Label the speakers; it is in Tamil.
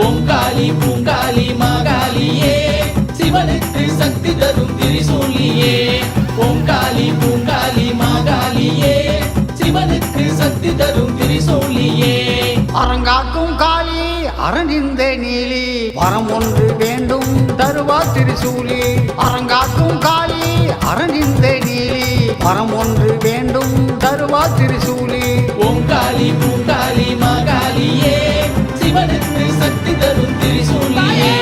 Speaker 1: ஓங்காளி பூங்காளி மாகாளியே சிவனுக்கு சக்தி தரும் திரிசூலியே ஓங்காளி பூங்காளி மாகாளியே சிவனுக்கு சக்தி தரும் திரிசூலியே
Speaker 2: அரங்காக்கும் காளி அரணிந்த நீலி வரம் ஒன்று வேண்டும் தருவா திரிசூலி அரங்காக்கும் காளி அரணிந்த நீலி வரம் ஒன்று வேண்டும் தருவா திரிசூலி
Speaker 1: ஓங்காளி பூங்காளி மாகாளியே சிவனுக்கு சக்தி தரும் திரிசூலியே